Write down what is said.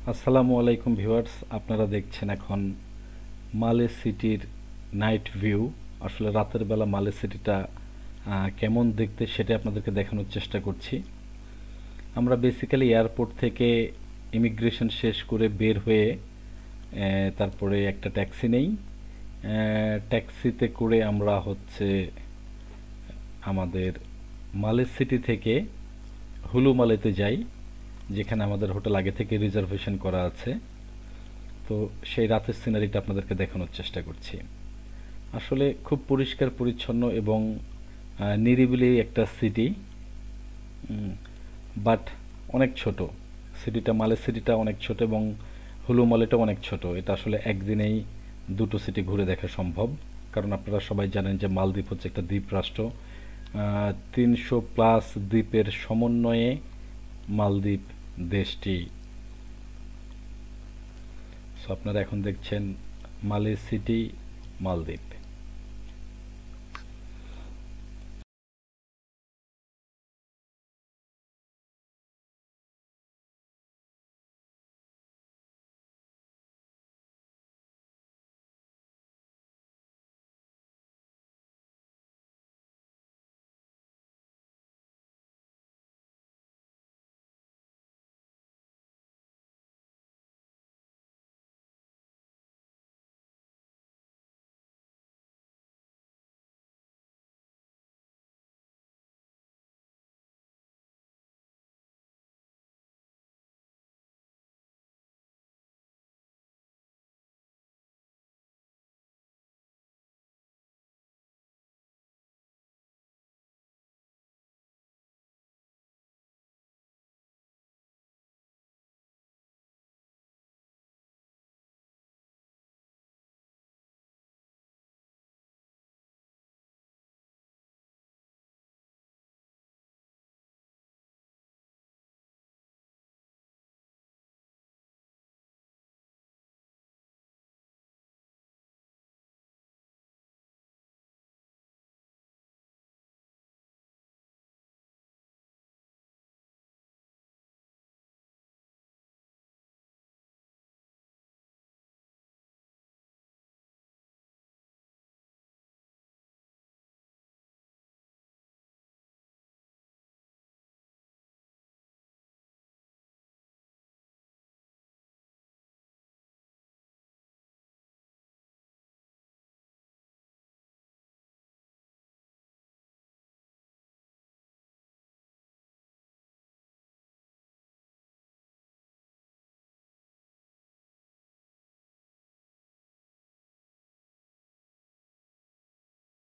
আসসালামু আলাইকুম ভিউয়ার্স, আপনারা দেখছেন এখন মালে সিটির নাইট ভিউ। আসলে রাতের বেলা মালে সিটিটা কেমন দেখতে সেটা আপনাদেরকে দেখানোর চেষ্টা করছি। আমরা বেসিক্যালি এয়ারপোর্ট থেকে ইমিগ্রেশন শেষ করে বের হয়ে তারপরে একটা ট্যাক্সি নেই। ট্যাক্সিতে করে আমরা আমাদের মালে সিটি থেকে হুলু মালেতে যাই, যেখানে আমাদের হোটেল আগে থেকে রিজার্ভেশন করা আছে। তো সেই রাতের সিনারিটা আপনাদেরকে দেখানোর চেষ্টা করছি। আসলে খুব পরিষ্কার পরিচ্ছন্ন এবং নিরিবিলি একটা সিটি, বাট অনেক ছোট। মালে সিটিটা অনেক ছোট এবং হুলু মালেটা অনেক ছোট। এটা আসলে একদিনেই দুটো সিটি ঘুরে দেখা সম্ভব, কারণ আপনারা সবাই জানেন যে মালদ্বীপ হচ্ছে একটা দ্বীপ রাষ্ট্র। 300+ দ্বীপের সমন্বয়ে মালদ্বীপ দেশটি। সো আপনারা এখন দেখছেন মালে সিটি, মালদ্বীপ।